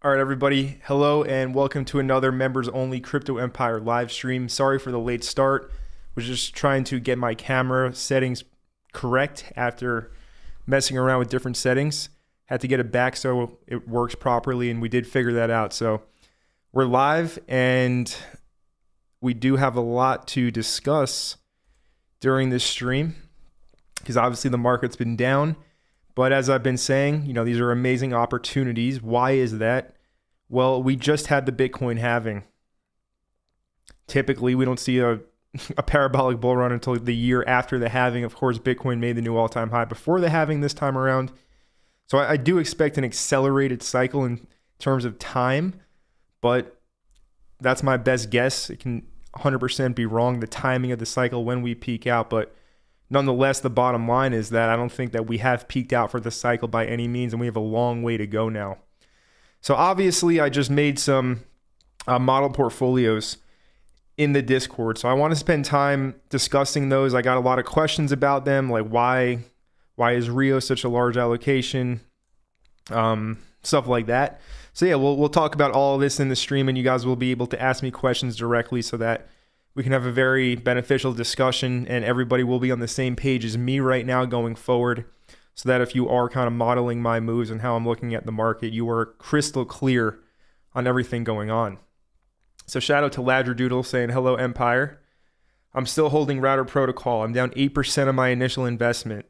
All right, everybody. Hello and welcome to another members only Crypto Empire live stream. Sorry for the late start. Was just trying to get my camera settings correct after messing around with different settings. Had to get it back so it works properly, and we did figure that out. So we're live, and we do have a lot to discuss during this stream because obviously the market's been down. But as I've been saying, these are amazing opportunities. Why is that? Well, we just had the Bitcoin halving. Typically, we don't see a parabolic bull run until the year after the halving. Of course, Bitcoin made the new all-time high before the halving this time around. So I do expect an accelerated cycle in terms of time, but that's my best guess. It can 100% be wrong, the timing of the cycle when we peak out, but nonetheless, the bottom line is that I don't think that we have peaked out for the cycle by any means, and we have a long way to go now. So obviously, I just made some model portfolios in the Discord. So I want to spend time discussing those. I got a lot of questions about them, like why is Rio such a large allocation, stuff like that. So yeah, we'll talk about all of this in the stream, and you guys will be able to ask me questions directly so that we can have a very beneficial discussion, and everybody will be on the same page as me right now going forward, so that if you are kind of modeling my moves and how I'm looking at the market, you are crystal clear on everything going on. So shout out to Ladradoodle saying, hello, Empire. I'm still holding Router Protocol. I'm down 8% of my initial investment.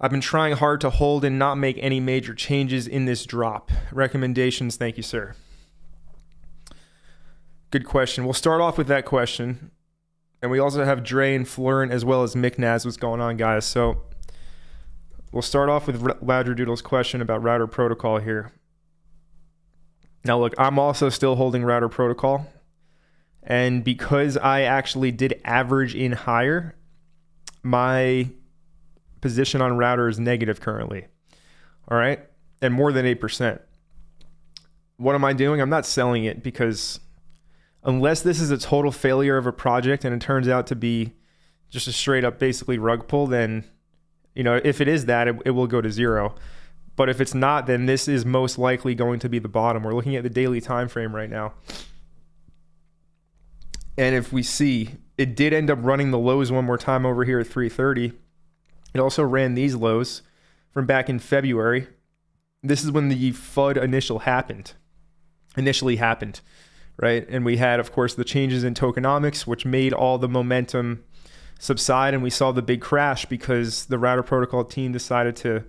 I've been trying hard to hold and not make any major changes in this drop. Recommendations, thank you, sir. Good question. We'll start off with that question. And we also have Dre and Florent as well as McNaz. What's going on, guys? So we'll start off with Ladradoodle's question about Router Protocol here. Now, look, I'm also still holding Router Protocol. And because I actually did average in higher, my position on Router is negative currently. All right? And more than 8%. What am I doing? I'm not selling it because unless this is a total failure of a project and it turns out to be just a straight up basically rug pull, then, if it is that, it will go to zero. But if it's not, then this is most likely going to be the bottom. We're looking at the daily time frame right now. And if we see, it did end up running the lows one more time over here at 330. It also ran these lows from back in February. This is when the FUD initially happened. Right? And we had, of course, the changes in tokenomics, which made all the momentum subside. And we saw the big crash because the Router Protocol team decided to,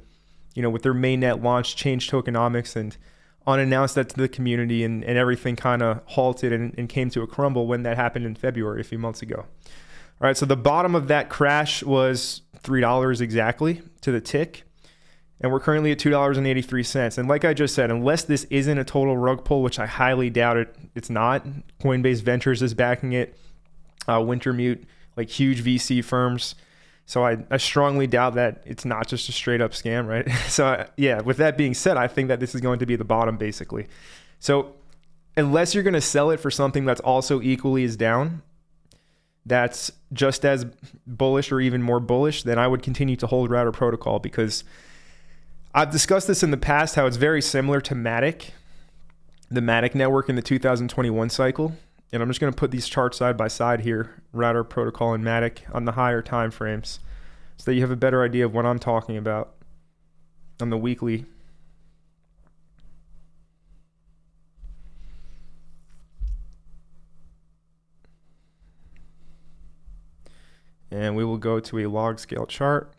with their mainnet launch, change tokenomics and unannounced that to the community. And everything kind of halted and came to a crumble when that happened in February a few months ago. All right. So the bottom of that crash was $3 exactly to the tick. And we're currently at $2.83. And like I just said, unless this isn't a total rug pull, which I highly doubt it's not. Coinbase Ventures is backing it. Wintermute, like huge VC firms. So I strongly doubt that it's not just a straight up scam, right? So yeah, with that being said, I think that this is going to be the bottom basically. So unless you're going to sell it for something that's also equally as down, that's just as bullish or even more bullish, then I would continue to hold Router Protocol because I've discussed this in the past, how it's very similar to Matic, the Matic network in the 2021 cycle. And I'm just going to put these charts side by side here, Router Protocol and Matic on the higher time frames, so that you have a better idea of what I'm talking about on the weekly. And we will go to a log scale chart.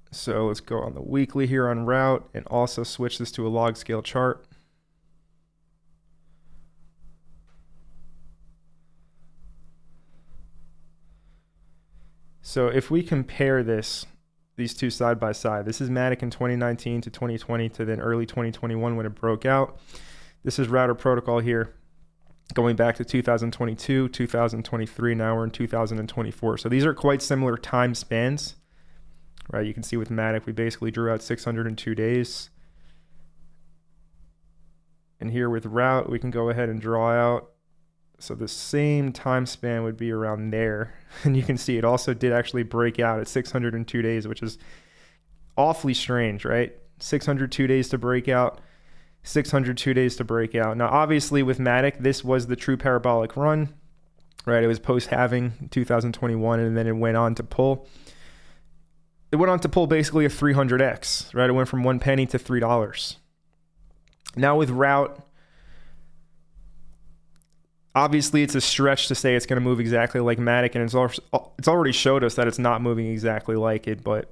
So let's go on the weekly here on route and also switch this to a log scale chart. So if we compare these two side by side, this is Matic in 2019 to 2020 to then early 2021 when it broke out. This is Router Protocol here going back to 2022, 2023, now we're in 2024. So these are quite similar time spans. Right, you can see with Matic, we basically drew out 602 days. And here with Route, we can go ahead and draw out So the same time span would be around there. And you can see it also did actually break out at 602 days, which is awfully strange, right? 602 days to break out, 602 days to break out. Now, obviously with Matic, this was the true parabolic run, right? It was post-halving 2021, and then it went on to pull. It went on to pull basically a 300x, right? It went from 1 penny to $3. Now with Route, obviously it's a stretch to say it's going to move exactly like Matic, and it's already showed us that it's not moving exactly like it. But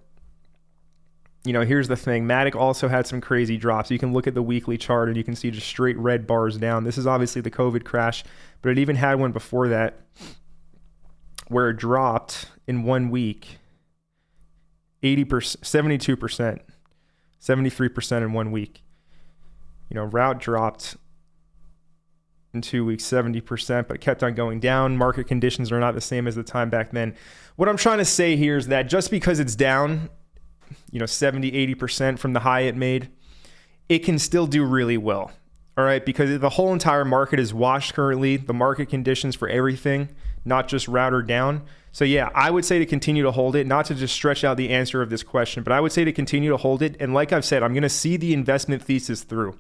you know, here's the thing: Matic also had some crazy drops. You can look at the weekly chart and you can see just straight red bars down. This is obviously the COVID crash, but it even had one before that where it dropped in 1 week 80%, 72%, 73% in 1 week. You know, Route dropped in 2 weeks 70%, but it kept on going down. Market conditions are not the same as the time back then. What I'm trying to say here is that just because it's down, you know, 70, 80% from the high it made, it can still do really well. All right, because the whole entire market is washed currently. The market conditions for everything, not just Route, are down. So yeah, I would say to continue to hold it, not to just stretch out the answer of this question, but I would say to continue to hold it. And like I've said, I'm going to see the investment thesis through.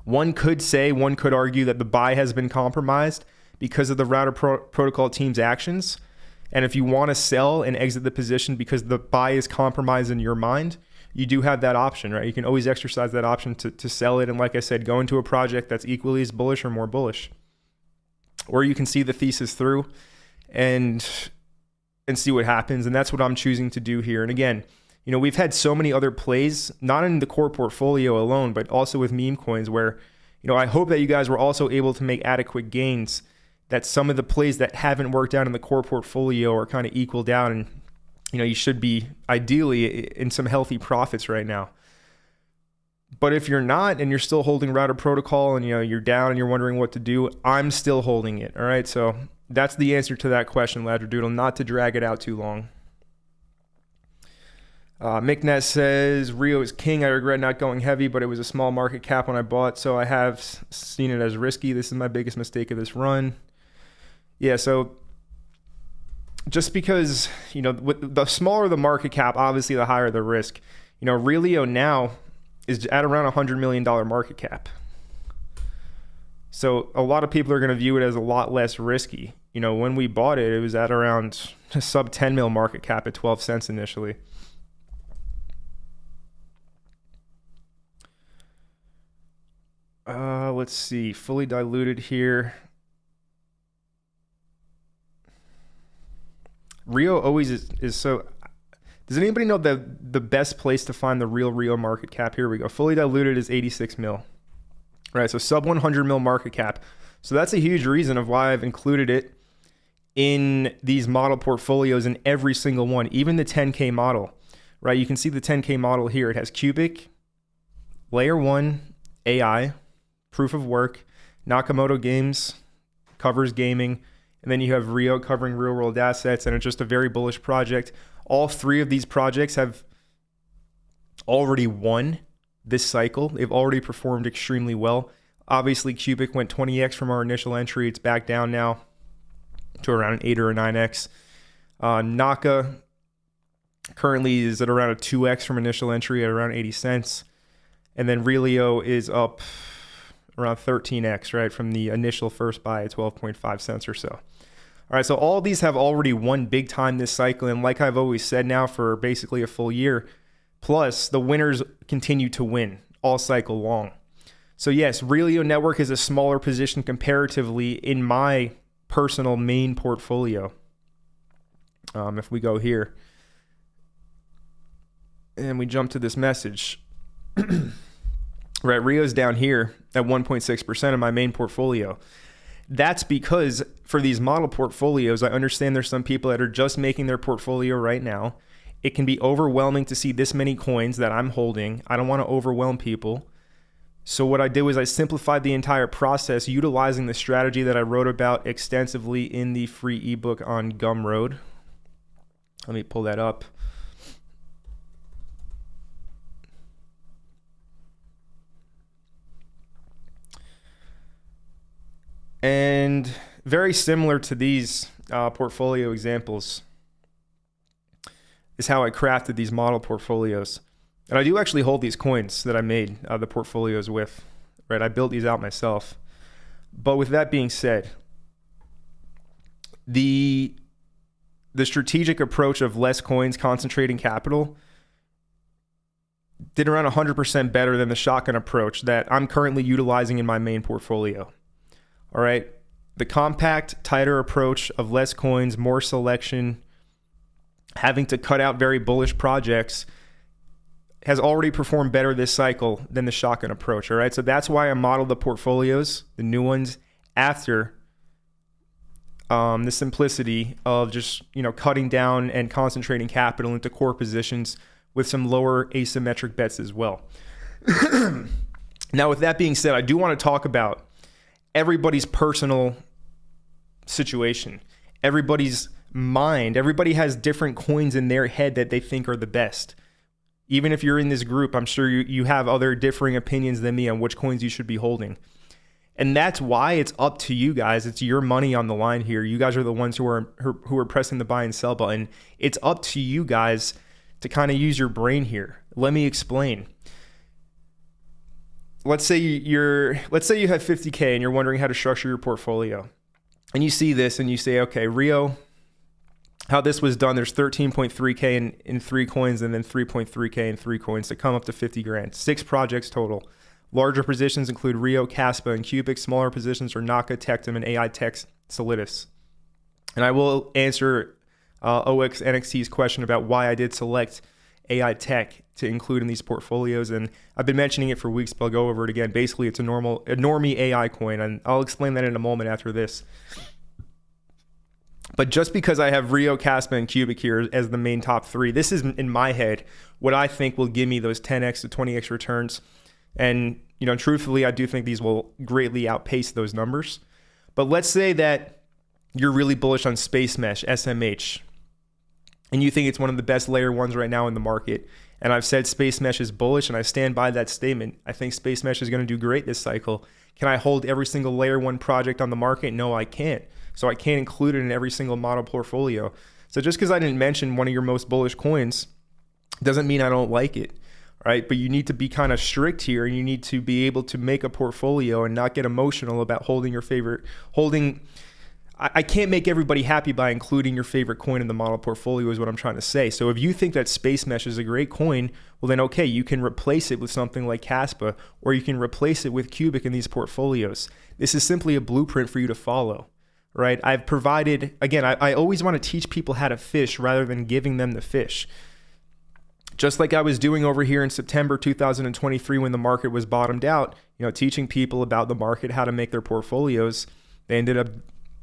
One could argue that the buy has been compromised because of the router protocol team's actions. And if you want to sell and exit the position because the buy is compromised in your mind, you do have that option, right? You can always exercise that option to sell it. And like I said, go into a project that's equally as bullish or more bullish. Or you can see the thesis through and see what happens. And that's what I'm choosing to do here. And again, you know, we've had so many other plays, not in the core portfolio alone, but also with meme coins where, you know, I hope that you guys were also able to make adequate gains, that some of the plays that haven't worked out in the core portfolio are kind of equaled out. And, you know, you should be ideally in some healthy profits right now. But if you're not and you're still holding router protocol and, you know, you're down and you're wondering what to do, I'm still holding it. All right. So that's the answer to that question, Ladradoodle, not to drag it out too long. McNess says, Rio is king. I regret not going heavy, but it was a small market cap when I bought, so I have seen it as risky. This is my biggest mistake of this run. Yeah, so just because, you know, with the smaller the market cap, obviously the higher the risk. You know, Relio now is at around $100 million market cap. So a lot of people are going to view it as a lot less risky. You know, when we bought it, it was at around a sub 10 mil market cap at 12 cents initially. Let's see, fully diluted here. Rio always is so. Does anybody know the best place to find the real Rio market cap? Here we go. Fully diluted is 86 mil. Right, so sub 100 mil market cap. So that's a huge reason of why I've included it in these model portfolios in every single one, even the 10K model. Right, you can see the 10K model here. It has Cubic, Layer 1, AI, Proof of Work, Nakamoto Games, covers gaming, and then you have Rio covering real world assets, and it's just a very bullish project. All three of these projects have already won this cycle. They've already performed extremely well. Obviously, Cubic went 20x from our initial entry. It's back down now to around an 8 or a 9x. Naka currently is at around a 2x from initial entry at around 80 cents. And then Relio is up around 13x, right, from the initial first buy at 12.5 cents or so. All right, so all these have already won big time this cycle. And like I've always said now for basically a full year, plus the winners continue to win all cycle long. So yes, Relio Network is a smaller position comparatively in my personal main portfolio. If we go here and we jump to this message, right, Rio's down here at 1.6% of my main portfolio. That's because for these model portfolios, I understand there's some people that are just making their portfolio right now. It can be overwhelming to see this many coins that I'm holding. I don't want to overwhelm people. So what I did was I simplified the entire process utilizing the strategy that I wrote about extensively in the free ebook on Gumroad. Let me pull that up. And very similar to these portfolio examples is how I crafted these model portfolios. And I do actually hold these coins that I made the portfolios with, right? I built these out myself. But with that being said, the strategic approach of less coins concentrating capital did around 100% better than the shotgun approach that I'm currently utilizing in my main portfolio. All right. The compact, tighter approach of less coins, more selection, having to cut out very bullish projects has already performed better this cycle than the shotgun approach. All right. So that's why I modeled the portfolios, the new ones, after the simplicity of just, cutting down and concentrating capital into core positions with some lower asymmetric bets as well. Now, with that being said, I do want to talk about everybody's personal situation, everybody's mind. Everybody has different coins in their head that they think are the best. Even if you're in this group, I'm sure you have other differing opinions than me on which coins you should be holding. And that's why it's up to you guys. It's your money on the line here. You guys are the ones who are pressing the buy and sell button. It's up to you guys to kind of use your brain here. Let me explain. Let's say you have 50K and you're wondering how to structure your portfolio. And you see this and you say, okay, Rio, how this was done, there's 13.3K in 3 coins and then 3.3K in 3 coins to come up to 50 grand. 6 projects total. Larger positions include Rio, Caspa, and Cubic. Smaller positions are Naka, Tectum, and AI Tech Solidus. And I will answer OX NXT's question about why I did select AI Tech to include in these portfolios. And I've been mentioning it for weeks, but I'll go over it again. Basically, it's a normie AI coin, and I'll explain that in a moment after this. But just because I have Rio, Caspa, and Cubic here as the main top 3, this is, in my head, what I think will give me those 10x to 20x returns. And, truthfully, I do think these will greatly outpace those numbers. But let's say that you're really bullish on Space Mesh, SMH, and you think it's one of the best layer ones right now in the market. And I've said Space Mesh is bullish, and I stand by that statement. I think Space Mesh is going to do great this cycle. Can I hold every single layer 1 project on the market? No, I can't. So I can't include it in every single model portfolio. So just because I didn't mention one of your most bullish coins doesn't mean I don't like it. Right? But you need to be kind of strict here, and you need to be able to make a portfolio and not get emotional about holding your favorite. I can't make everybody happy by including your favorite coin in the model portfolio is what I'm trying to say. So if you think that Space Mesh is a great coin, well then okay, you can replace it with something like Caspa, or you can replace it with Cubic in these portfolios. This is simply a blueprint for you to follow. Right? I've provided, again, I always want to teach people how to fish rather than giving them the fish. Just like I was doing over here in September 2023 when the market was bottomed out, teaching people about the market, how to make their portfolios. They ended up,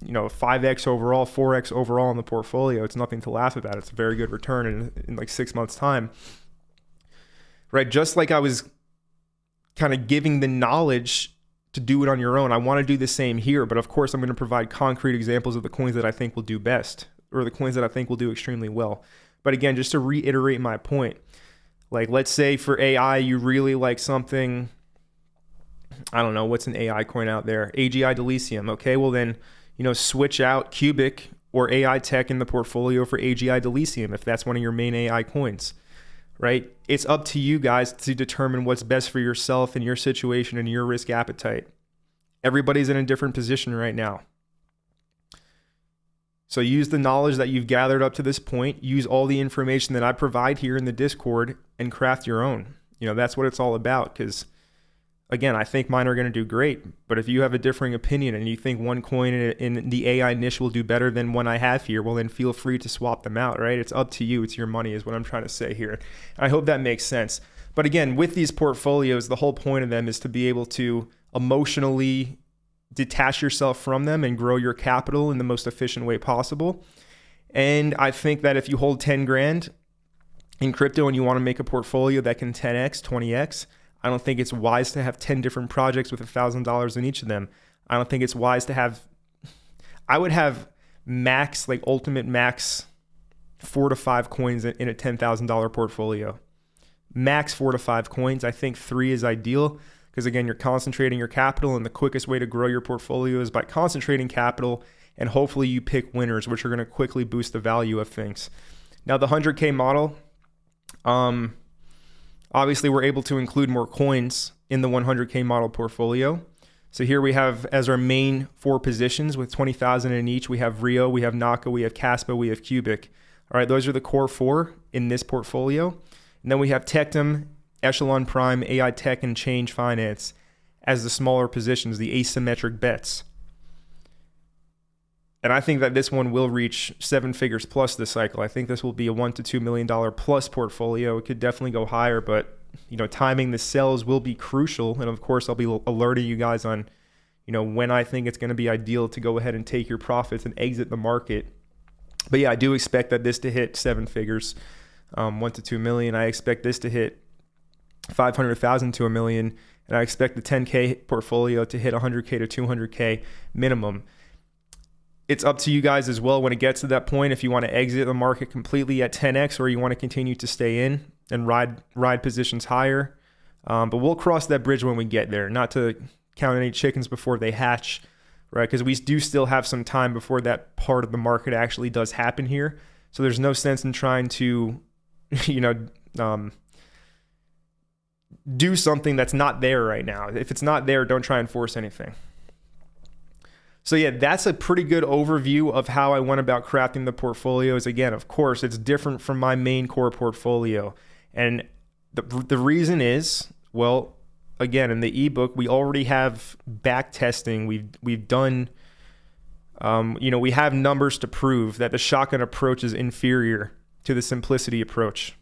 5x overall, 4x overall in the portfolio. It's nothing to laugh about. It's a very good return in like 6 months' time. Right? Just like I was kind of giving the knowledge to do it on your own, I want to do the same here. But of course, I'm going to provide concrete examples of the coins that I think will do best, or the coins that I think will do extremely well. But again, just to reiterate my point, like let's say for AI, you really like something, I don't know, what's an AI coin out there? AGI Delicium. Okay, well then, switch out Cubic or AI Tech in the portfolio for AGI Delicium if that's one of your main AI coins, right? It's up to you guys to determine what's best for yourself and your situation and your risk appetite. Everybody's in a different position right now. So use the knowledge that you've gathered up to this point, use all the information that I provide here in the Discord, and craft your own. That's what it's all about, because again, I think mine are going to do great. But if you have a differing opinion and you think one coin in the AI niche will do better than one I have here, well then feel free to swap them out, right? It's up to you. It's your money is what I'm trying to say here. I hope that makes sense. But again, with these portfolios, the whole point of them is to be able to emotionally detach yourself from them and grow your capital in the most efficient way possible. And I think that if you hold 10 grand in crypto and you want to make a portfolio that can 10x, 20x, I don't think it's wise to have 10 different projects with $1,000 in each of them. I don't think it's wise to have, I would have max, like ultimate max 4 to 5 coins in a $10,000 portfolio. Max 4 to 5 coins. I think 3 is ideal. because again, you're concentrating your capital, and the quickest way to grow your portfolio is by concentrating capital, and hopefully you pick winners, which are going to quickly boost the value of things. Now the 100K model, obviously we're able to include more coins in the 100K model portfolio. So here we have as our main 4 positions with 20,000 in each. We have Rio, we have Naka, we have Caspa, we have Cubic. All right, those are the core 4 in this portfolio. And then we have Tectum, Echelon Prime, AI Tech, and Change Finance as the smaller positions, the asymmetric bets. And I think that this one will reach 7 figures plus this cycle. I think this will be a $1 to $2 million plus portfolio. It could definitely go higher, but timing the sells will be crucial. And of course, I'll be alerting you guys on, when I think it's going to be ideal to go ahead and take your profits and exit the market. But yeah, I do expect that this to hit 7 figures, 1 to 2 million. I expect this to hit 500,000 to $1 million, and I expect the 10K portfolio to hit 100K to 200K minimum. It's up to you guys as well when it gets to that point, if you want to exit the market completely at 10x or you want to continue to stay in and ride positions higher. But we'll cross that bridge when we get there, not to count any chickens before they hatch, right? Because we do still have some time before that part of the market actually does happen here. So there's no sense in trying to, do something that's not there right now. If it's not there, don't try and force anything. So yeah, that's a pretty good overview of how I went about crafting the portfolios. Again, of course, it's different from my main core portfolio. And the reason is, well, again, in the ebook, we already have back testing. We've done, we have numbers to prove that the shotgun approach is inferior to the simplicity approach.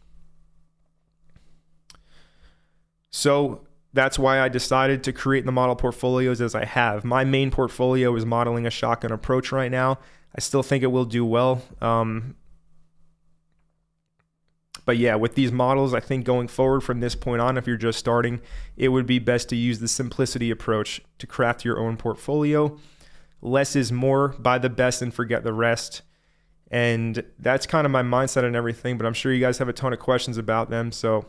So that's why I decided to create the model portfolios as I have. My main portfolio is modeling a shotgun approach right now. I still think it will do well. But yeah, with these models, I think going forward from this point on, if you're just starting, it would be best to use the simplicity approach to craft your own portfolio. Less is more, buy the best and forget the rest. And that's kind of my mindset and everything, but I'm sure you guys have a ton of questions about them. So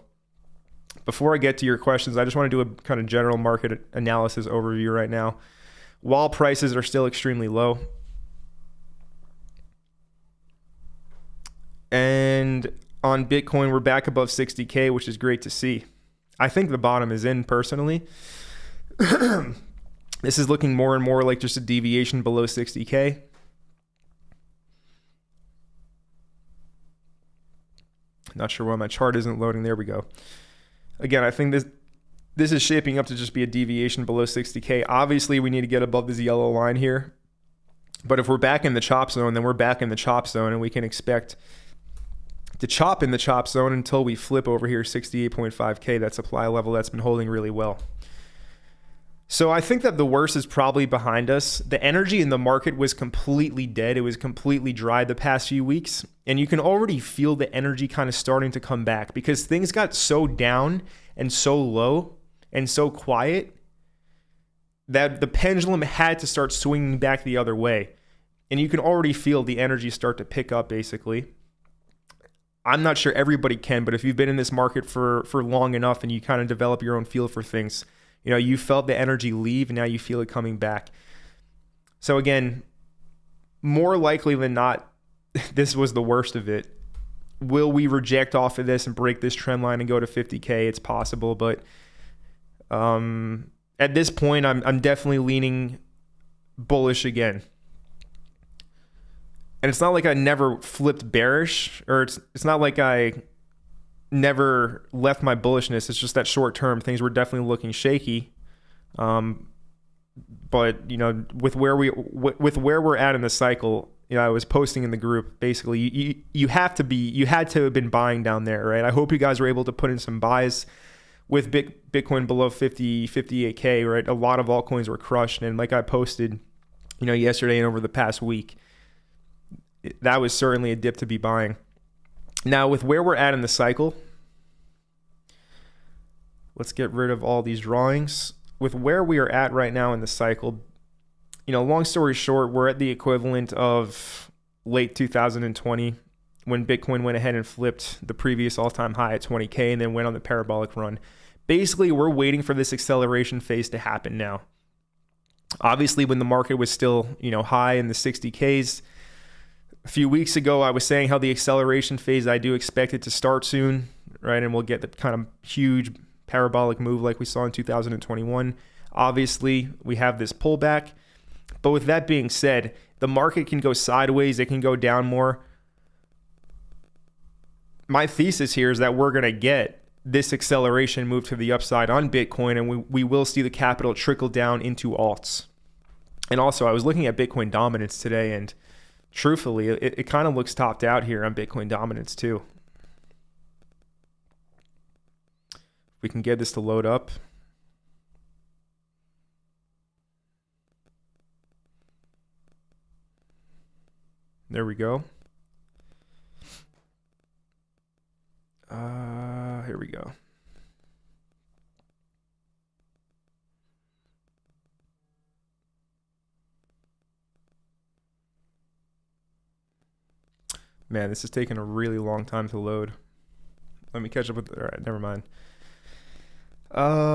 before I get to your questions, I just want to do a kind of general market analysis overview right now. While prices are still extremely low, and on Bitcoin, we're back above 60K, which is great to see. I think the bottom is in personally. This is looking more and more like just a deviation below 60K. Not sure why my chart isn't loading. There we go. Again, I think this is shaping up to just be a deviation below 60K. Obviously, we need to get above this yellow line here. But if we're back in the chop zone, then we're back in the chop zone, and we can expect to chop in the chop zone until we flip over here 68.5K, that supply level that's been holding really well. So I think that the worst is probably behind us. The energy in the market was completely dead. It was completely dry the past few weeks. And you can already feel the energy kind of starting to come back because things got so down and so low and so quiet that the pendulum had to start swinging back the other way. And you can already feel the energy start to pick up basically. I'm not sure everybody can, but if you've been in this market for long enough and you kind of develop your own feel for things, you felt the energy leave and now you feel it coming back. So again, more likely than not, this was the worst of it. Will we reject off of this and break this trend line and go to 50K? It's possible, but at this point, I'm definitely leaning bullish again. And it's not like I never flipped bearish, or it's not like I never left my bullishness. It's just that short term things were definitely looking shaky. But with where we're at in the cycle, I was posting in the group basically you had to have been buying down there, right? I hope you guys were able to put in some buys with Bitcoin below 58K, right? A lot of altcoins were crushed, and like I posted, yesterday and over the past week, that was certainly a dip to be buying. Now, with where we're at in the cycle, let's get rid of all these drawings. With where we are at right now in the cycle, long story short, we're at the equivalent of late 2020 when Bitcoin went ahead and flipped the previous all-time high at 20K and then went on the parabolic run. basically we're waiting for this acceleration phase to happen now. Obviously, when the market was still, high in the 60Ks, a few weeks ago, I was saying how the acceleration phase, I do expect it to start soon, right? And we'll get the kind of huge parabolic move like we saw in 2021. Obviously, we have this pullback. But with that being said, the market can go sideways. It can go down more. My thesis here is that we're going to get this acceleration move to the upside on Bitcoin, and we will see the capital trickle down into alts. And also, I was looking at Bitcoin dominance today, and truthfully, it kind of looks topped out here on Bitcoin dominance too. We can get this to load up. There we go. Here we go. Man, this is taking a really long time to load. Let me catch up with, all right, never mind.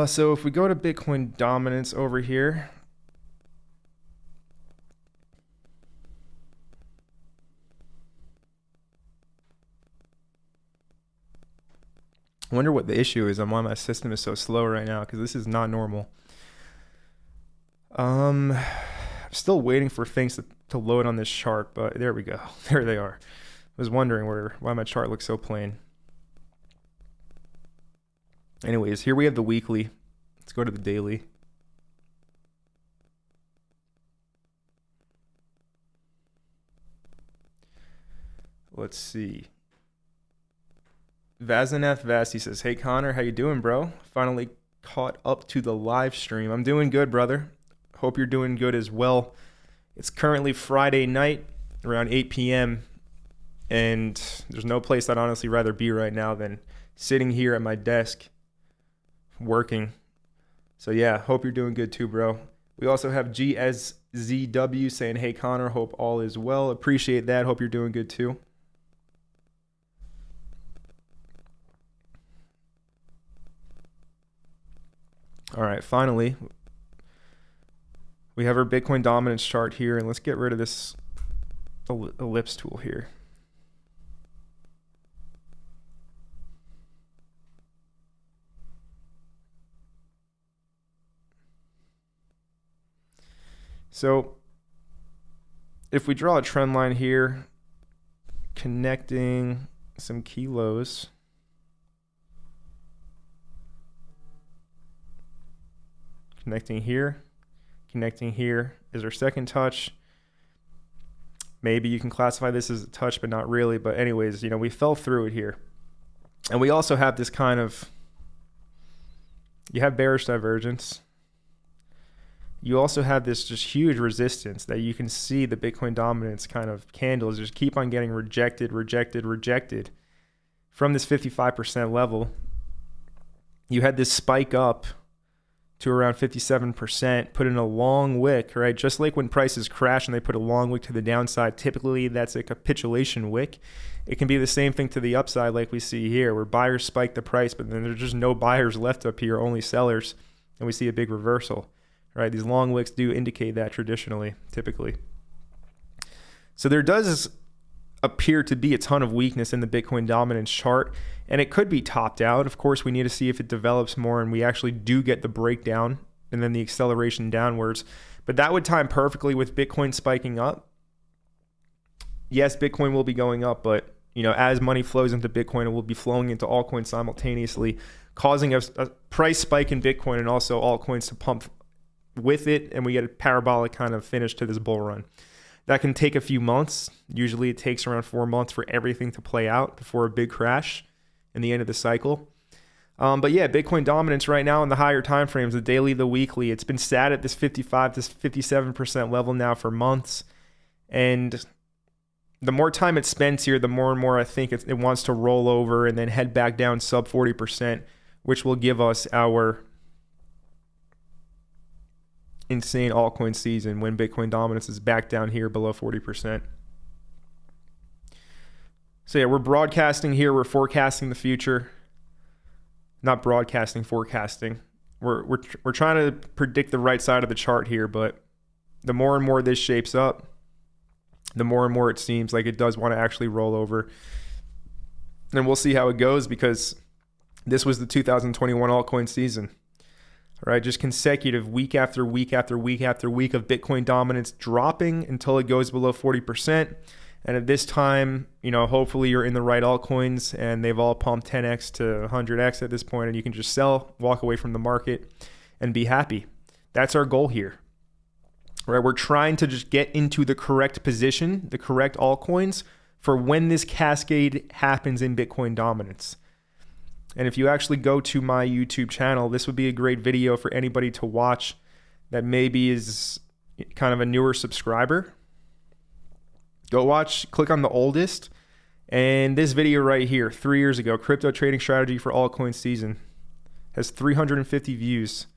So if we go to Bitcoin dominance over here, I wonder what the issue is and why my system is so slow right now, because this is not normal. I'm still waiting for things to load on this chart, but there we go. There they are. I was wondering why my chart looks so plain. Anyways, here we have the weekly. Let's go to the daily. Let's see. Vazineth Vasti says, "Hey Connor, how you doing, bro? Finally caught up to the live stream. I'm doing good, brother. Hope you're doing good as well. It's currently Friday night around 8 p.m. and there's no place I'd honestly rather be right now than sitting here at my desk working. So yeah, hope you're doing good too, bro. We also have GSZW saying, "Hey Connor, hope all is well." Appreciate that. Hope you're doing good too. All right, finally, we have our Bitcoin dominance chart here, and let's get rid of this ellipse tool here. So if we draw a trend line here, connecting some key lows, connecting here is our second touch. Maybe you can classify this as a touch, but not really. But anyways, we fell through it here. And we also have this kind of, you have bearish divergence. You also have this just huge resistance that you can see the Bitcoin dominance kind of candles just keep on getting rejected from this 55% level. You had this spike up to around 57%, put in a long wick, right? Just like when prices crash and they put a long wick to the downside, typically that's a capitulation wick. It can be the same thing to the upside like we see here, where buyers spike the price, but then there's just no buyers left up here, only sellers, and we see a big reversal, right? These long wicks do indicate that traditionally, typically. So there does appear to be a ton of weakness in the Bitcoin dominance chart, and it could be topped out. Of course, we need to see if it develops more and we actually do get the breakdown and then the acceleration downwards. But that would time perfectly with Bitcoin spiking up. Yes, Bitcoin will be going up, but as money flows into Bitcoin, it will be flowing into altcoins simultaneously, causing a price spike in Bitcoin and also altcoins to pump with it, and we get a parabolic kind of finish to this bull run. That can take a few months. Usually it takes around 4 months for everything to play out before a big crash in the end of the cycle. But yeah, Bitcoin dominance right now in the higher time frames, the daily, the weekly, it's been sat at this 55 to 57% level now for months. And the more time it spends here, the more and more I think it wants to roll over and then head back down sub 40%, which will give us our insane altcoin season when Bitcoin dominance is back down here below 40%. So yeah, we're broadcasting here. We're forecasting the future. not broadcasting, forecasting. We're trying to predict the right side of the chart here, but the more and more this shapes up, the more and more it seems like it does want to actually roll over. And we'll see how it goes, because this was the 2021 altcoin season. All right, just consecutive week after week after week after week of Bitcoin dominance dropping until it goes below 40%. And at this time, hopefully you're in the right altcoins and they've all pumped 10x to 100x at this point, and you can just sell, walk away from the market, and be happy. That's our goal here. Right? We're trying to just get into the correct position, the correct altcoins for when this cascade happens in Bitcoin dominance. And if you actually go to my YouTube channel, this would be a great video for anybody to watch that maybe is kind of a newer subscriber. Go watch, click on the oldest, and this video right here, 3 years ago, crypto trading strategy for altcoin season, has 350 views.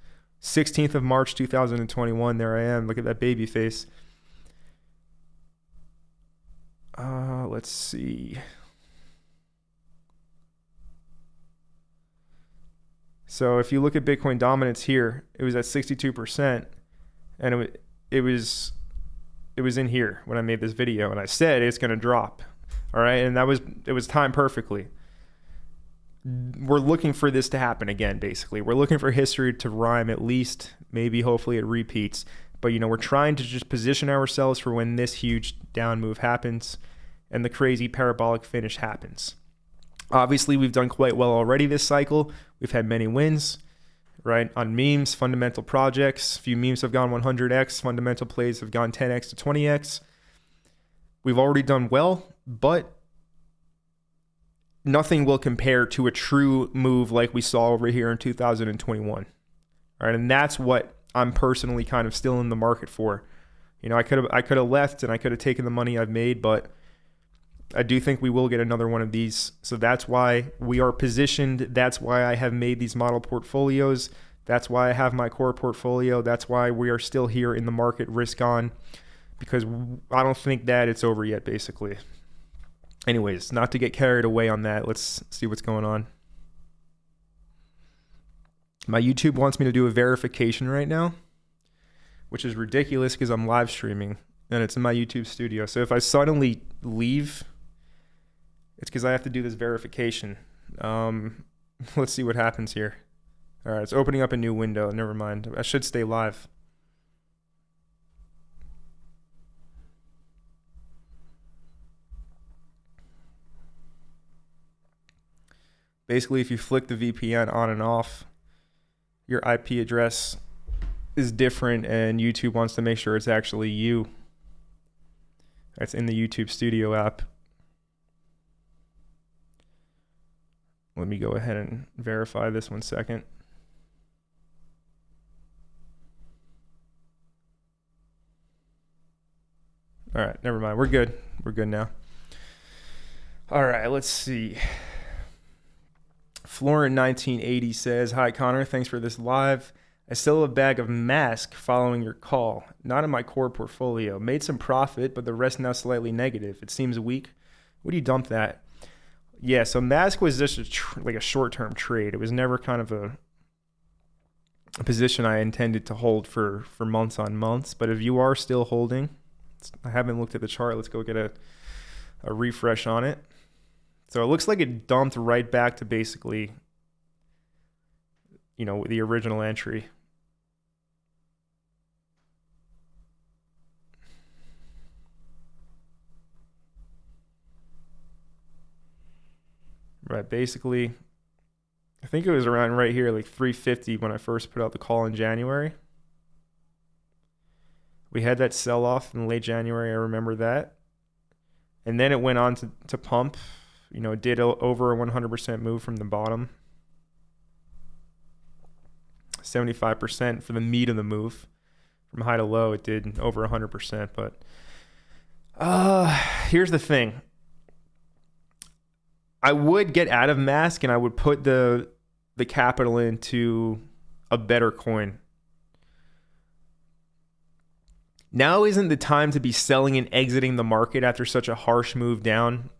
16th of March 2021. There I am. Look at that baby face. Let's see. So if you look at Bitcoin dominance here, it was at 62%, and it was in here when I made this video, and I said it's going to drop. All right, and it was timed perfectly. We're looking for this to happen again, basically. We're looking for history to rhyme at least, maybe hopefully it repeats. But we're trying to just position ourselves for when this huge down move happens and the crazy parabolic finish happens. Obviously, we've done quite well already this cycle. We've had many wins, right? On memes, fundamental projects. A few memes have gone 100x. Fundamental plays have gone 10x to 20x. We've already done well, but nothing will compare to a true move like we saw over here in 2021. All right, and that's what I'm personally kind of still in the market for. I could have left and I could have taken the money I've made, but I do think we will get another one of these. So that's why we are positioned. That's why I have made these model portfolios. That's why I have my core portfolio. That's why we are still here in the market, risk on, because I don't think that it's over yet, basically. Anyways, not to get carried away on that, let's see what's going on. My YouTube wants me to do a verification right now, which is ridiculous because I'm live streaming and it's in my YouTube studio. So if I suddenly leave, it's because I have to do this verification. Let's see what happens here. All right, it's opening up a new window. Never mind. I should stay live. Basically, if you flick the VPN on and off, your IP address is different and YouTube wants to make sure it's actually you. That's in the YouTube Studio app. Let me go ahead and verify this 1 second. All right, never mind. We're good. We're good now. All right, let's see. Florin1980 says, "Hi Connor, thanks for this live. I still have a bag of MEXC following your call. Not in my core portfolio. Made some profit, but the rest now slightly negative. It seems weak. Would you dump that?" Yeah, so MEXC was just like a short-term trade. It was never kind of a position I intended to hold for months on months. But if you are still holding, I haven't looked at the chart. Let's go get a refresh on it. So it looks like it dumped right back to basically, the original entry. Right, basically, I think it was around right here, like 350 when I first put out the call in January. We had that sell-off in late January, I remember that. And then it went on to pump. It did over a 100% move from the bottom. 75% for the meat of the move. From high to low, it did over 100%. But here's the thing. I would get out of MEXC and I would put the capital into a better coin. Now isn't the time to be selling and exiting the market after such a harsh move down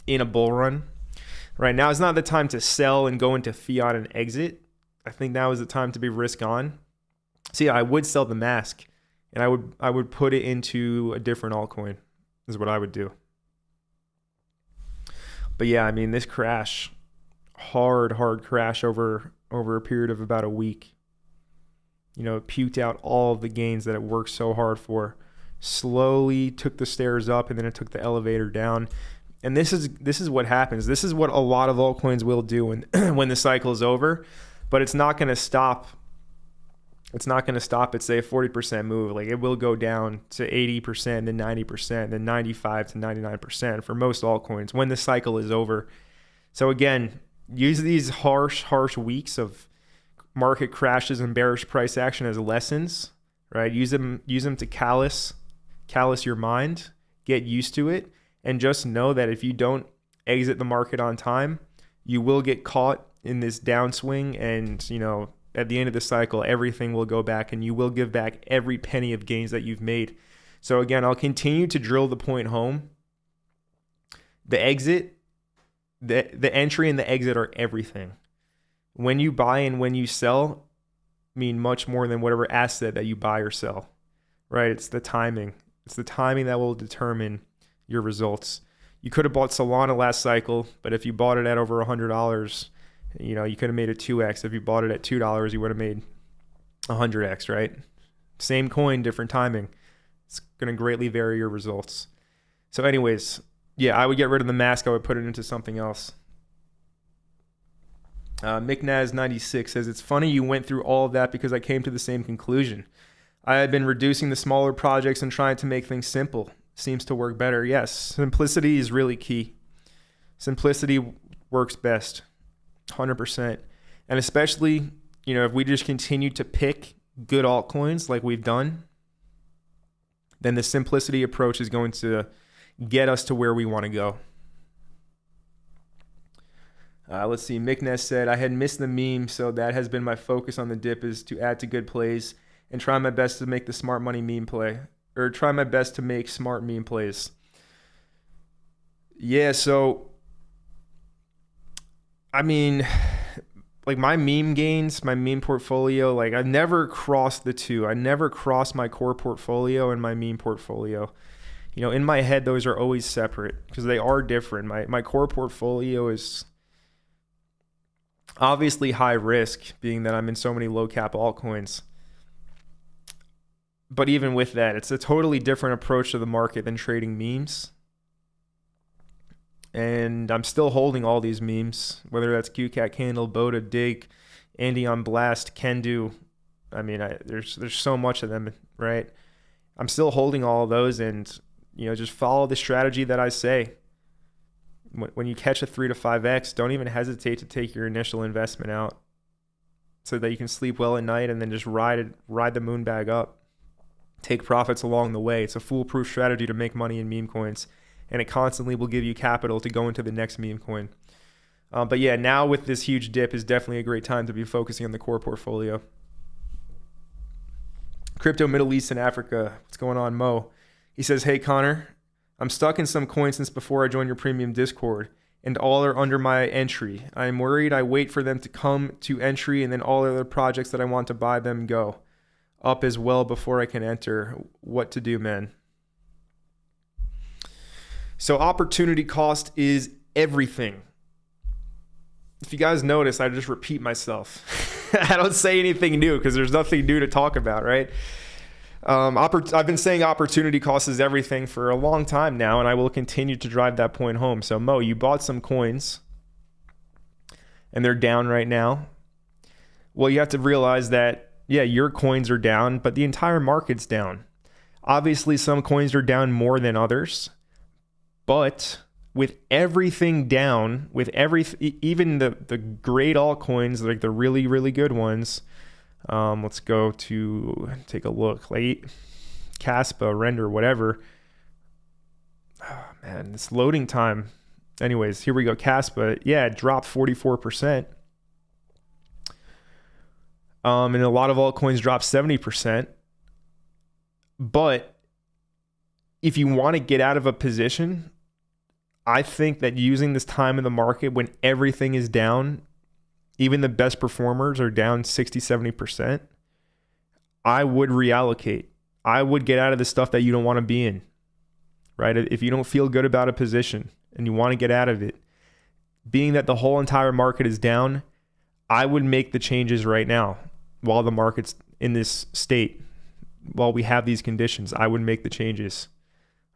in a bull run. Right now is not the time to sell and go into fiat and exit. I think now is the time to be risk on. So yeah, I would sell the MEXC, and I would put it into a different altcoin, is what I would do. But yeah, I mean, this crash, hard crash over a period of about a week. You know, it puked out all of the gains that it worked so hard for. Slowly took the stairs up, and then it took the elevator down. And this is what happens. This is what a lot of altcoins will do when the cycle is over. But it's not going to stop. It's not going to stop at, say, a 40% move. Like, it will go down to 80%, then 90%, then 95 to 99% for most altcoins when the cycle is over. So again, use these harsh weeks of market crashes and bearish price action as lessons, right? Use them to callous your mind, get used to it, and just know that if you don't exit the market on time, you will get caught in this downswing, and you know, at the end of the cycle, everything will go back and you will give back every penny of gains that you've made. So again, I'll continue to drill the point home. The exit, the entry and the exit are everything. When you buy and when you sell mean much more than whatever asset that you buy or sell, right? It's the timing. It's the timing that will determine your results. You could have bought Solana last cycle, but if you bought it at over $100, you know, you could have made a 2x. If you bought it at $2, you would have made 100x, right? Same coin, different timing. It's going to greatly vary your results. So anyways, yeah, I would get rid of the MEXC. I would put it into something else. McNaz96 says, it's funny you went through all of that because I came to the same conclusion. I had been reducing the smaller projects and trying to make things simple. Seems to work better. Yes, simplicity is really key. Simplicity works best. 100%. And especially, you know, if we just continue to pick good altcoins like we've done, then the simplicity approach is going to get us to where we want to go. Let's see. McNess said, I had missed the meme, so that has been my focus on the dip, is to add to good plays and try my best to make the smart money meme play, or try my best to make smart meme plays. Yeah, so I mean, like my meme gains, my meme portfolio, like I never crossed the two. I never crossed my core portfolio and my meme portfolio. You know, in my head, those are always separate because they are different. My core portfolio is obviously high risk, being that I'm in so many low cap altcoins. But even with that, it's a totally different approach to the market than trading memes. And I'm still holding all these memes, whether that's QCat Candle, Boda, Dig, Andy on Blast, Kendu. I mean, there's so much of them, right? I'm still holding all of those, and you know, just follow the strategy that I say. When you catch a 3 to 5x, don't even hesitate to take your initial investment out, so that you can sleep well at night and then just ride the moon bag up. Take profits along the way. It's a foolproof strategy to make money in meme coins, and it constantly will give you capital to go into the next meme coin. But yeah, now with this huge dip is definitely a great time to be focusing on the core portfolio. Crypto, Middle East, and Africa. What's going on, Mo? He says, hey, Connor, I'm stuck in some coins since before I joined your premium Discord, and all are under my entry. I'm worried I wait for them to come to entry, and then all other projects that I want to buy them go up as well before I can enter. What to do, man? So opportunity cost is everything. If you guys notice, I just repeat myself. I don't say anything new because there's nothing new to talk about, right? I've been saying opportunity cost is everything for a long time now, and I will continue to drive that point home. So Mo, you bought some coins and they're down right now. Well, you have to realize that, yeah, your coins are down, but the entire market's down. Obviously, some coins are down more than others. But with everything down, with even the great altcoins, like the really, really good ones, let's go to take a look. Like Caspa, Render, whatever. Oh, man, this loading time. Anyways, here we go. Caspa, yeah, it dropped 44%. And a lot of altcoins dropped 70%. But if you want to get out of a position, I think that using this time in the market when everything is down, even the best performers are down 60, 70%, I would reallocate. I would get out of the stuff that you don't want to be in, right? If you don't feel good about a position and you want to get out of it, being that the whole entire market is down, I would make the changes right now while the market's in this state, while we have these conditions. I would make the changes.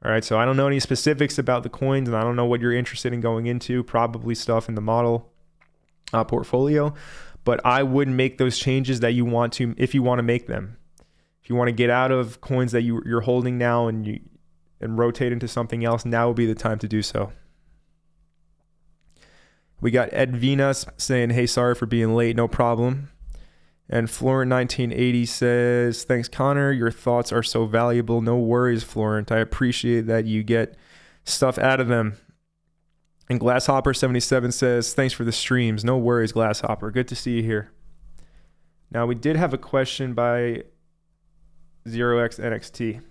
All right, so I don't know any specifics about the coins, and I don't know what you're interested in going into, probably stuff in the model portfolio, but I would make those changes that you want to, if you want to make them. If you want to get out of coins that you're holding now and rotate into something else, now would be the time to do so. We got Ed Venus saying, hey, sorry for being late, no problem. And Florent1980 says, thanks, Connor. Your thoughts are so valuable. No worries, Florent. I appreciate that you get stuff out of them. And Glasshopper77 says, thanks for the streams. No worries, Glasshopper. Good to see you here. Now, we did have a question by 0xNXT.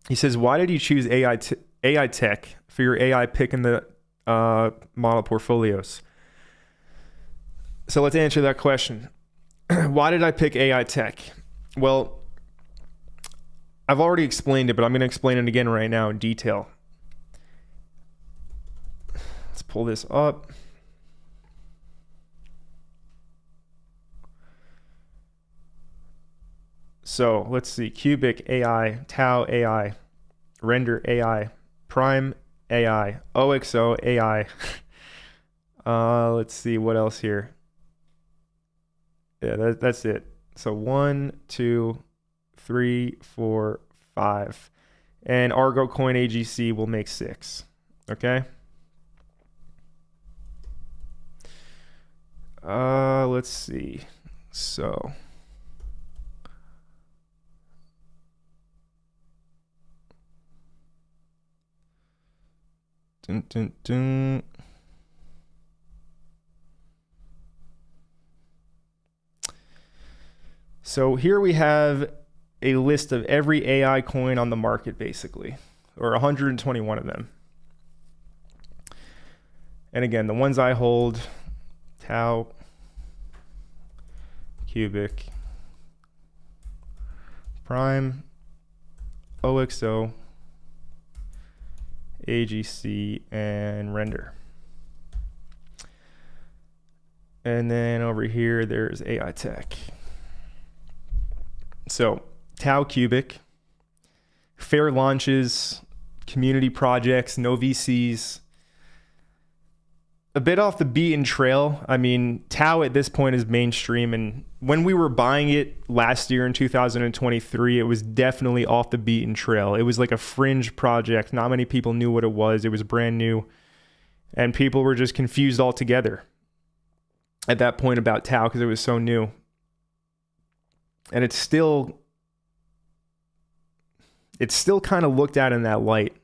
He says, why did you choose AI tech for your AI pick in the model portfolios? So let's answer that question. Why did I pick AI tech? Well, I've already explained it, but I'm going to explain it again right now in detail. Let's pull this up. So let's see. Cubic AI, Tau AI, Render AI, Prime AI, OXO AI. Let's see what else here. Yeah, that's it. So 1, 2, 3, 4, 5. And Argo Coin AGC will make 6. Okay. Let's see. So dun, dun, dun. So here we have a list of every AI coin on the market, basically, or 121 of them. And again, the ones I hold, Tau, Cubic, Prime, OXO, AGC, and Render. And then over here, there's AI Tech. So Tau Cubic, fair launches, community projects, no VCs, a bit off the beaten trail. I mean, Tau at this point is mainstream, and when we were buying it last year in 2023, it was definitely off the beaten trail. It was like a fringe project. Not many people knew what it was. It was brand new, and people were just confused altogether at that point about Tau because it was so new. And it's still kind of looked at in that light.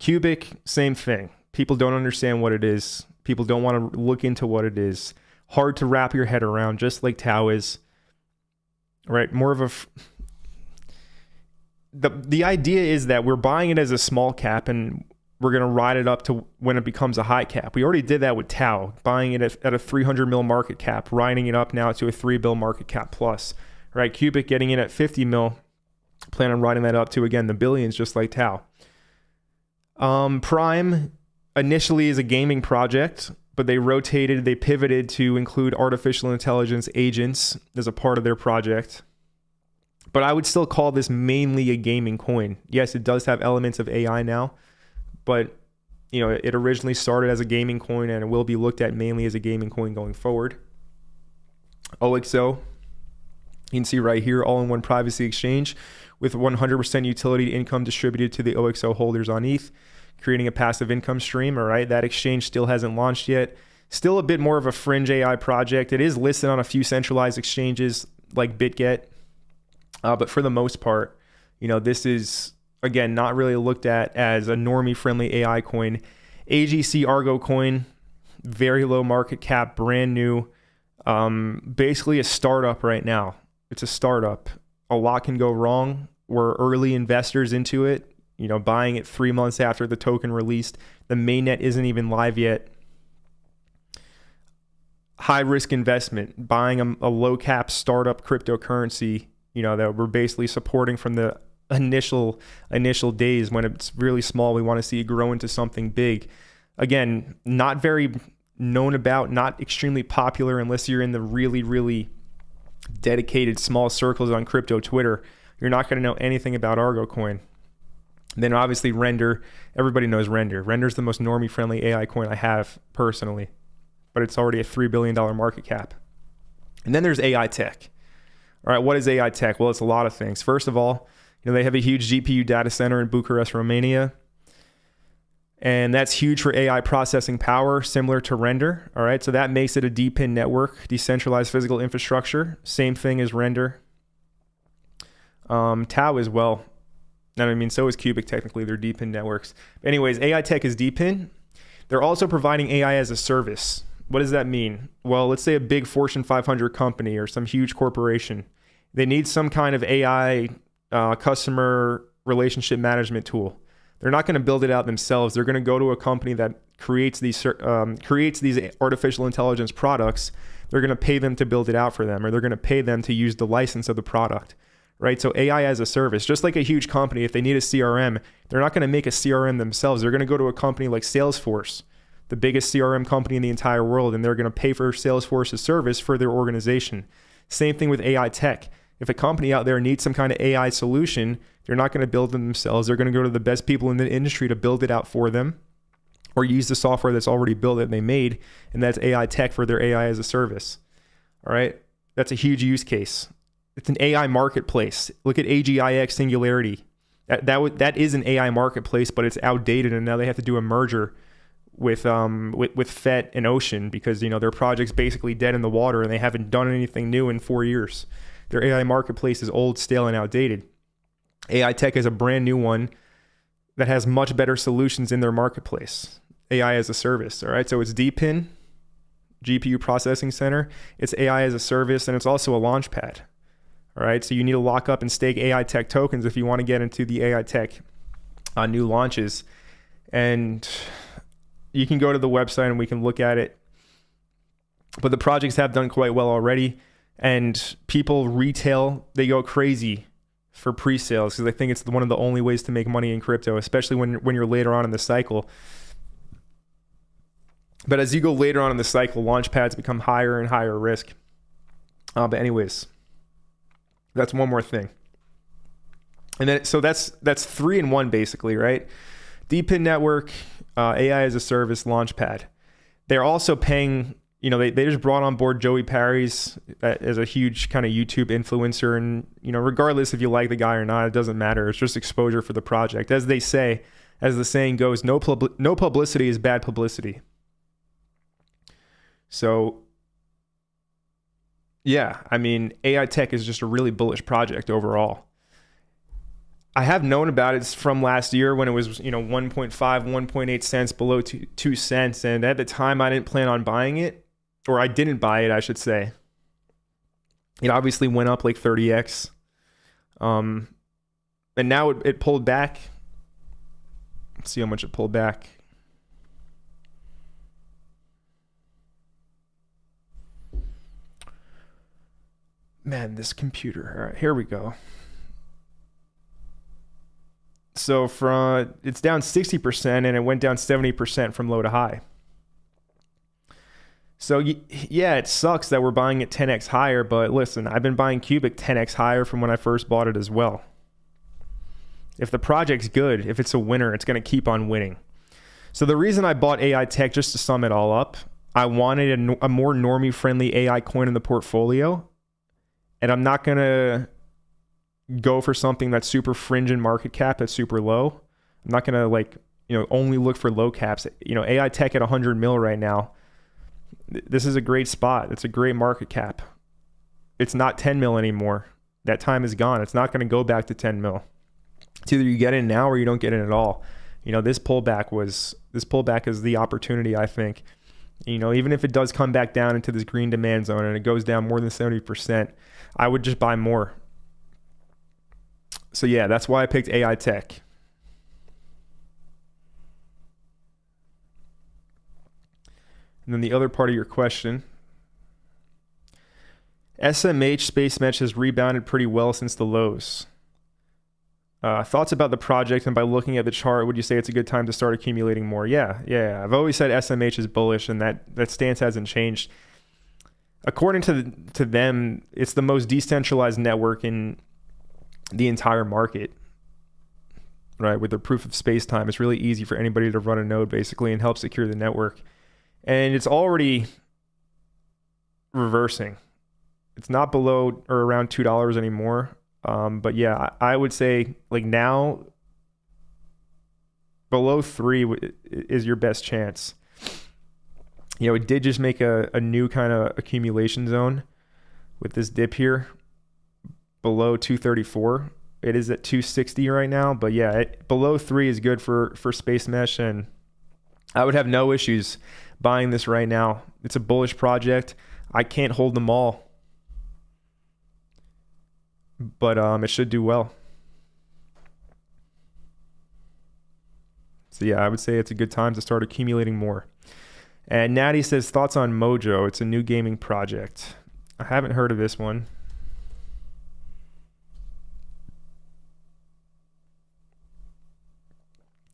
Cubic, same thing. People don't understand what it is. People don't want to look into what it is. Hard to wrap your head around, just like Tau is. Right? More of a... The idea is that we're buying it as a small cap and we're going to ride it up to when it becomes a high cap. We already did that with Tau, buying it at a 300 mil market cap, riding it up now to a 3 bill market cap plus. Right? Cubic getting in at 50 mil, plan on riding that up to, again, the billions, just like Tau. Prime initially is a gaming project, but they pivoted to include artificial intelligence agents as a part of their project. But I would still call this mainly a gaming coin. Yes, it does have elements of AI now, but you know, it originally started as a gaming coin and it will be looked at mainly as a gaming coin going forward. OXO, you can see right here, all-in-one privacy exchange with 100% utility income distributed to the OXO holders on ETH, creating a passive income stream. All right, that exchange still hasn't launched yet. Still a bit more of a fringe AI project. It is listed on a few centralized exchanges like Bitget, but for the most part, you know, this is, again, not really looked at as a normie-friendly AI coin. AGC Argo coin, very low market cap, brand new, basically a startup right now. It's a startup. A lot can go wrong. We're early investors into it. buying it 3 months after the token released. The mainnet isn't even live yet. High risk investment, buying a low cap startup cryptocurrency, that we're basically supporting from the initial days when it's really small. We want to see it grow into something big. Again, not very known about, not extremely popular unless you're in the really, really dedicated small circles on crypto Twitter. You're not going to know anything about Argo coin. Then obviously Render. Everybody knows Render. Render's the most normie friendly AI coin I have personally, but it's already a $3 billion market cap. And then there's AI tech. All right, what is AI tech? Well, it's a lot of things. First of all, they have a huge GPU data center in Bucharest, Romania. And that's huge for AI processing power, similar to Render. All right, so that makes it a DePIN network, decentralized physical infrastructure. Same thing as Render. Tau as well. So is Cubic technically. They're DePIN networks. Anyways, AI tech is DePIN. They're also providing AI as a service. What does that mean? Well, let's say a big Fortune 500 company or some huge corporation. They need some kind of AI customer relationship management tool. They're not going to build it out themselves. They're going to go to a company that creates these artificial intelligence products. They're going to pay them to build it out for them, or they're going to pay them to use the license of the product, right? So AI as a service, just like a huge company, if they need a CRM, they're not going to make a CRM themselves. They're going to go to a company like Salesforce, the biggest CRM company in the entire world, and they're going to pay for Salesforce's service for their organization. Same thing with AI tech. If a company out there needs some kind of AI solution, they're not going to build it themselves. They're going to go to the best people in the industry to build it out for them, or use the software that's already built that they made, and that's AI tech for their AI as a service. All right, that's a huge use case. It's an AI marketplace. Look at AGIX Singularity. That is an AI marketplace, but it's outdated, and now they have to do a merger with FET and Ocean because their project's basically dead in the water, and they haven't done anything new in 4 years. Their AI marketplace is old, stale, and outdated. AI tech is a brand new one that has much better solutions in their marketplace. AI as a service. All right, so it's DePIN, GPU processing center. It's AI as a service, and it's also a launch pad. All right, so you need to lock up and stake AI tech tokens if you want to get into the AI tech new launches. And you can go to the website and we can look at it. But the projects have done quite well already. And people retail, they go crazy for pre-sales because they think it's one of the only ways to make money in crypto, especially when you're later on in the cycle. But as you go later on in the cycle, launch pads become higher and higher risk. But anyways, that's one more thing. And then, so that's 3 in 1 basically, right? DePIN network, AI as a service, launchpad. They're also paying, they just brought on board Joey Parry's as a huge kind of YouTube influencer. And, regardless if you like the guy or not, it doesn't matter. It's just exposure for the project. As they say, as the saying goes, no publicity is bad publicity. So, yeah, AI tech is just a really bullish project overall. I have known about it from last year when it was, 1.5, 1.8 cents below 2 cents. And at the time, I didn't plan on buying it, or I didn't buy it, I should say. It obviously went up like 30x. And now it pulled back. Let's see how much it pulled back. Man, this computer. All right, here we go. So it's down 60% and it went down 70% from low to high. So yeah, it sucks that we're buying it 10x higher, but listen, I've been buying Cubic 10x higher from when I first bought it as well. If the project's good, if it's a winner, it's going to keep on winning. So the reason I bought AI Tech, just to sum it all up, I wanted a more normie-friendly AI coin in the portfolio, and I'm not going to go for something that's super fringe in market cap, that's super low. I'm not going to only look for low caps. AI Tech at 100 mil right now, this is a great spot. It's a great market cap. It's not 10 mil anymore. That time is gone. It's not going to go back to 10 mil. It's either you get in now or you don't get in at all. This pullback is the opportunity, I think. Even if it does come back down into this green demand zone and it goes down more than 70%, I would just buy more. So yeah, that's why I picked AI Tech. And then the other part of your question, SMH Space Mesh has rebounded pretty well since the lows. Thoughts about the project, and by looking at the chart, would you say it's a good time to start accumulating more? Yeah. I've always said SMH is bullish, and that stance hasn't changed. According to them, it's the most decentralized network in the entire market, right? With their proof of space-time, it's really easy for anybody to run a node, basically, and help secure the network. And it's already reversing. It's not below or around $2 anymore. But yeah, I would say like now below 3 is your best chance. You know, it did just make a new kind of accumulation zone with this dip here below 234. It is at 260 right now, but yeah, below 3 is good for Space Mesh, and I would have no issues buying this right now. It's a bullish project. I can't hold them all, but it should do well. So yeah, I would say it's a good time to start accumulating more. And Natty says, thoughts on Mojo? It's a new gaming project. I haven't heard of this one.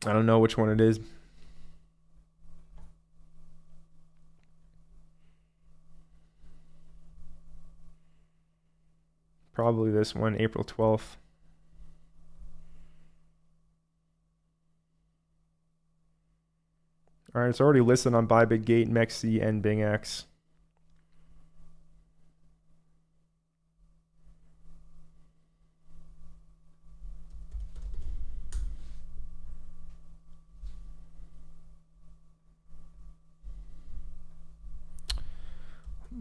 I don't know which one it is. Probably this one, April 12th. All right, it's already listed on Bitget, MEXC, and BingX.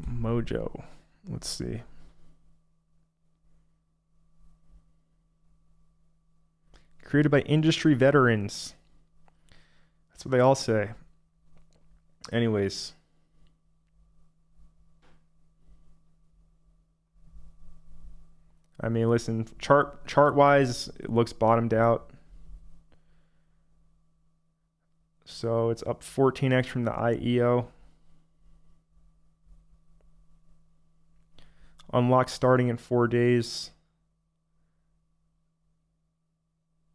Mojo. Let's see. Created by industry veterans. That's what they all say. Anyways. I mean, listen, chart-wise, it looks bottomed out. So it's up 14x from the IEO. Unlock starting in 4 days.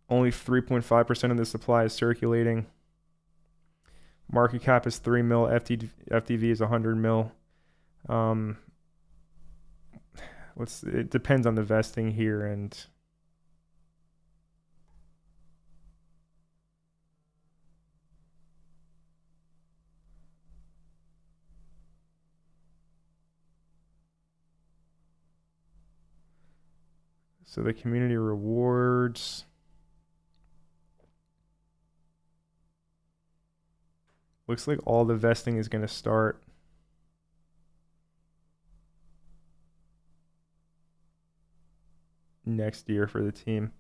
Only 3.5% of the supply is circulating. Market cap is 3 mil. FTV is 100 mil. It depends on the vesting here, and so the community rewards. Looks like all the vesting is going to start next year for the team.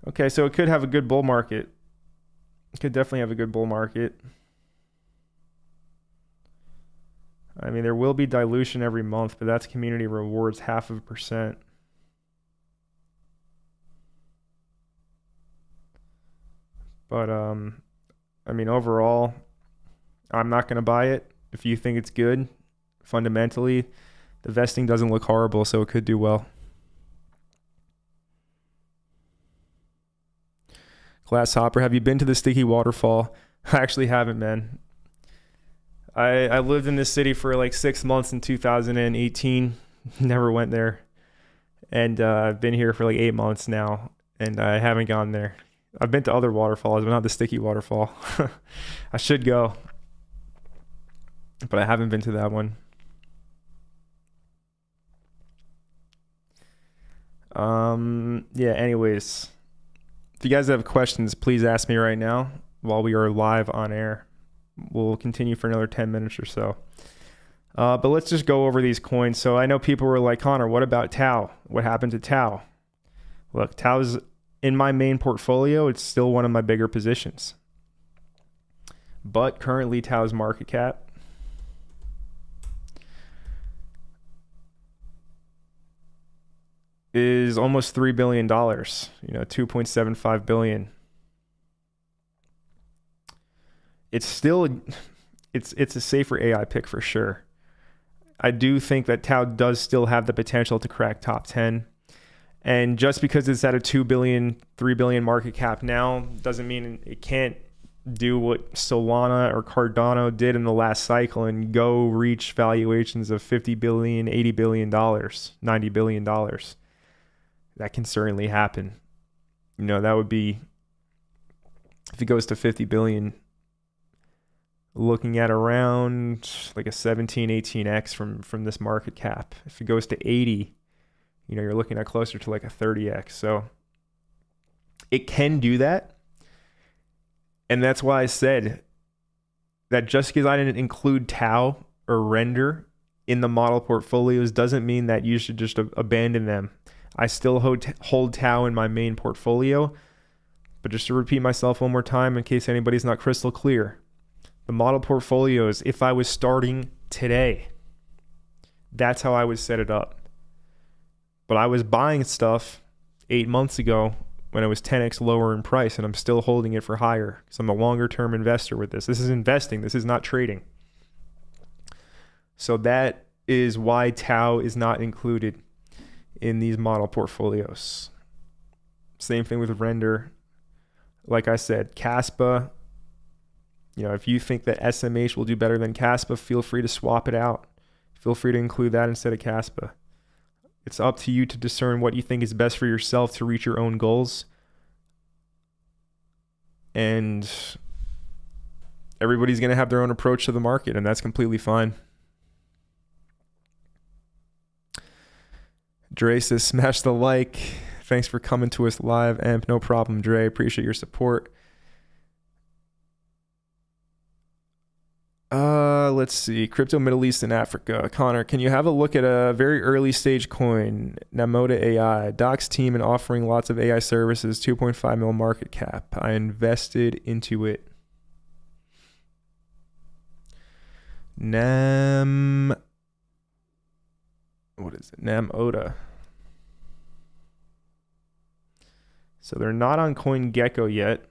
Okay, so it could have a good bull market. It could definitely have a good bull market. I mean, there will be dilution every month, but that's community rewards, 0.5%. But I mean, overall, I'm not going to buy it. If you think it's good, fundamentally, the vesting doesn't look horrible, so it could do well. Glasshopper, have you been to the Sticky Waterfall? I actually haven't, man. I lived in this city for like 6 months in 2018. Never went there. And I've been here for like 8 months now, and I haven't gone there. I've been to other waterfalls, but not the Sticky Waterfall. I should go, but I haven't been to that one. Yeah, anyways, if you guys have questions, please ask me right now while we are live on air. We'll continue for another 10 minutes or so. But let's just go over these coins. So I know people were like, Connor, what about Tau? What happened to Tau? Look, Tau's in my main portfolio. It's still one of my bigger positions. But currently Tau's market cap is almost $3 billion, you know, 2.75 billion. It's still it's a safer AI pick for sure. I do think that Tau does still have the potential to crack top 10. And just because it's at a 2 billion, 3 billion market cap now doesn't mean it can't do what Solana or Cardano did in the last cycle and go reach valuations of 50 billion, 80 billion dollars, 90 billion dollars. That can certainly happen. You know, that would be, if it goes to 50 billion, looking at around like a 17, 18x from this market cap. If it goes to 80, you know, you're looking at closer to like a 30x. So it can do that. And that's why I said that just because I didn't include Tau or Render in the model portfolios doesn't mean that you should just abandon them. I still hold Tau in my main portfolio. But just to repeat myself one more time in case anybody's not crystal clear, the model portfolios, if I was starting today, that's how I would set it up. But I was buying stuff 8 months ago when it was 10x lower in price, and I'm still holding it for higher because I'm a longer term investor with this. This is investing. This is not trading. So that is why Tau is not included in these model portfolios. Same thing with Render. Like I said, Caspa, you know, if you think that SMH will do better than Caspa, feel free to swap it out. Feel free to include that instead of Caspa. It's up to you to discern what you think is best for yourself to reach your own goals. And everybody's going to have their own approach to the market, and that's completely fine. Dre says, smash the like. Thanks for coming to us live, Amp. No problem, Dre. Appreciate your support. Let's see. Crypto, Middle East, and Africa. Connor, can you have a look at a very early stage coin, Namoda AI, Doc's team and offering lots of AI services, 2.5 mil market cap. I invested into it. What is it? Namoda. So they're not on CoinGecko yet.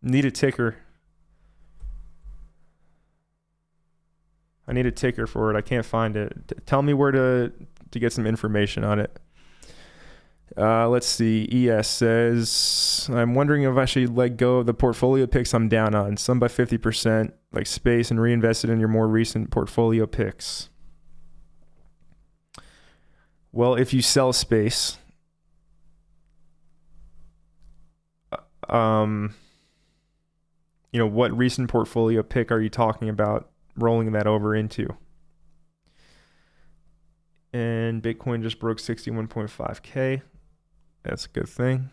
Need a ticker. I need a ticker for it. I can't find it. Tell me where to get some information on it. Let's see. ES says, I'm wondering if I should let go of the portfolio picks I'm down on, some by 50%, like Space, and reinvest it in your more recent portfolio picks. Well, if you sell Space, you know, what recent portfolio pick are you talking about rolling that over into? And Bitcoin just broke 61.5K. That's a good thing.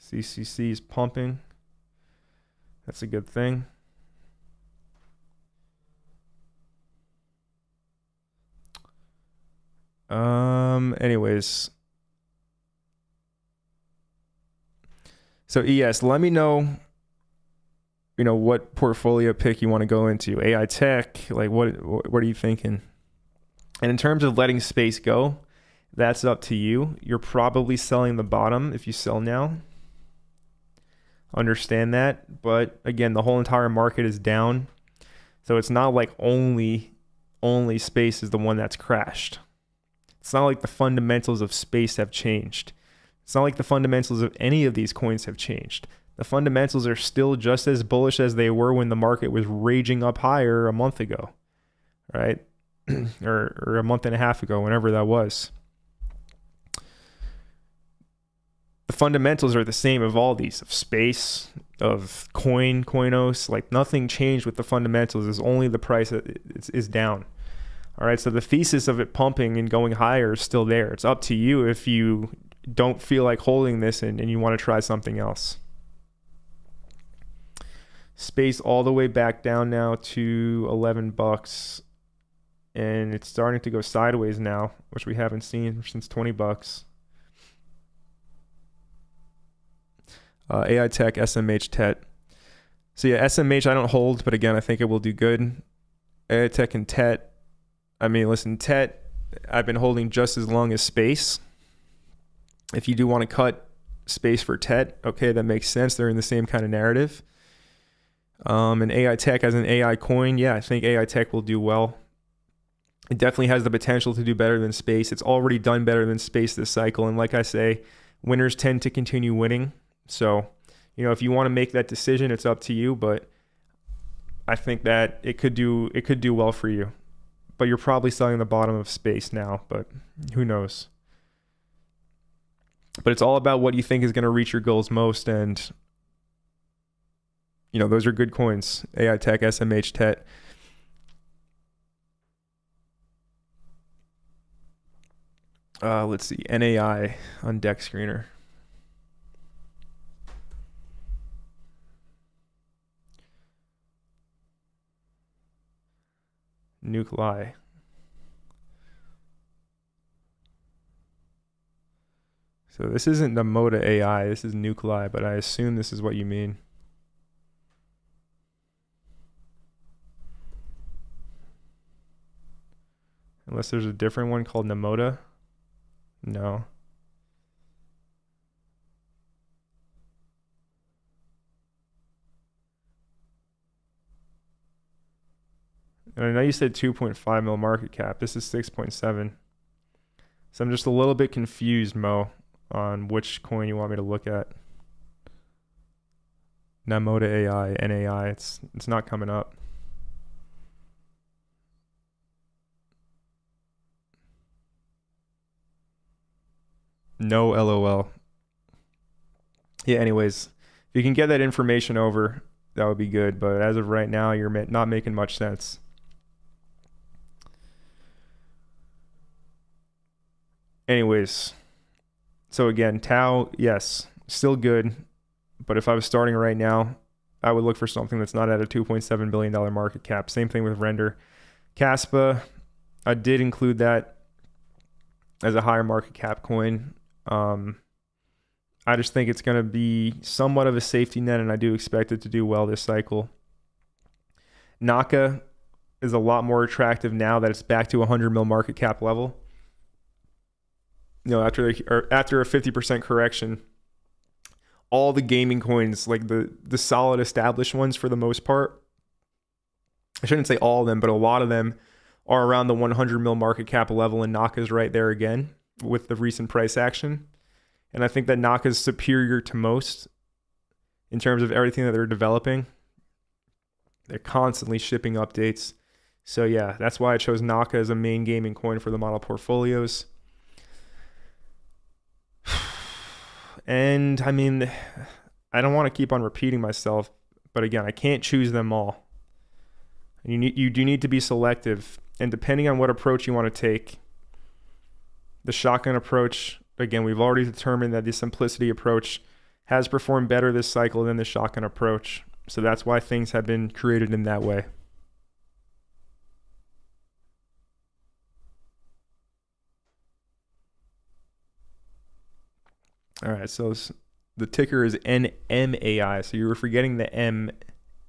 CCC is pumping. That's a good thing. Anyways. So ES, let me know, you know, what portfolio pick you want to go into. AI tech, like what are you thinking? And in terms of letting Space go, that's up to you. You're probably selling the bottom if you sell now. Understand that. But again, the whole entire market is down. So it's not like only Space is the one that's crashed. It's not like the fundamentals of Space have changed. It's not like the fundamentals of any of these coins have changed. The fundamentals are still just as bullish as they were when the market was raging up higher a month ago, right? or a month and a half ago, whenever that was. The fundamentals are the same of all these, of Space, of Coinos. Like nothing changed with the fundamentals. It's only the price that is down. All right, so the thesis of it pumping and going higher is still there. It's up to you if you don't feel like holding this and you want to try something else. Space all the way back down now to $11, and it's starting to go sideways now, which we haven't seen since $20. AI Tech, SMH, TET. So yeah, SMH I don't hold, but again, I think it will do good. AI Tech and TET. I mean, listen, TET I've been holding just as long as Space. If you do want to cut space for TET, okay, that makes sense. They're in the same kind of narrative. And AI Tech as an AI coin, yeah, I think AI Tech will do well. It definitely has the potential to do better than space. It's already done better than space this cycle. And like I say, winners tend to continue winning. So, you know, if you want to make that decision, it's up to you. But I think that it could do well for you. But you're probably selling the bottom of space now, but who knows? But it's all about what you think is going to reach your goals most. And, you know, those are good coins. AI Tech, SMH, TET. Let's see. NAI on deck screener. Nuclei. So this isn't the Moda AI. This is Nuclei, but I assume this is what you mean. Unless there's a different one called Namoda. No. And I know you said 2.5 mil market cap. This is 6.7. So I'm just a little bit confused, Mo, on which coin you want me to look at. Namoda AI, NAI. It's not coming up. No LOL. Yeah, anyways, if you can get that information over, that would be good. But as of right now, you're not making much sense. Anyways, so again, Tau, yes, still good. But if I was starting right now, I would look for something that's not at a $2.7 billion market cap. Same thing with Render. Caspa, I did include that as a higher market cap coin. I just think it's going to be somewhat of a safety net, and I do expect it to do well this cycle. Naka is a lot more attractive now that it's back to 100 mil market cap level. You know, after a 50% correction, all the gaming coins, like the solid established ones for the most part, I shouldn't say all of them, but a lot of them are around the 100 mil market cap level, and Naka's right there again with the recent price action. And I think that Naka's superior to most in terms of everything that they're developing. They're constantly shipping updates. So yeah, that's why I chose Naka as a main gaming coin for the model portfolios. And I mean, I don't want to keep on repeating myself, but again, I can't choose them all. You do need to be selective, and depending on what approach you want to take, the shotgun approach, again, we've already determined that the simplicity approach has performed better this cycle than the shotgun approach. So that's why things have been created in that way. All right, so the ticker is NMAI. So you were forgetting the M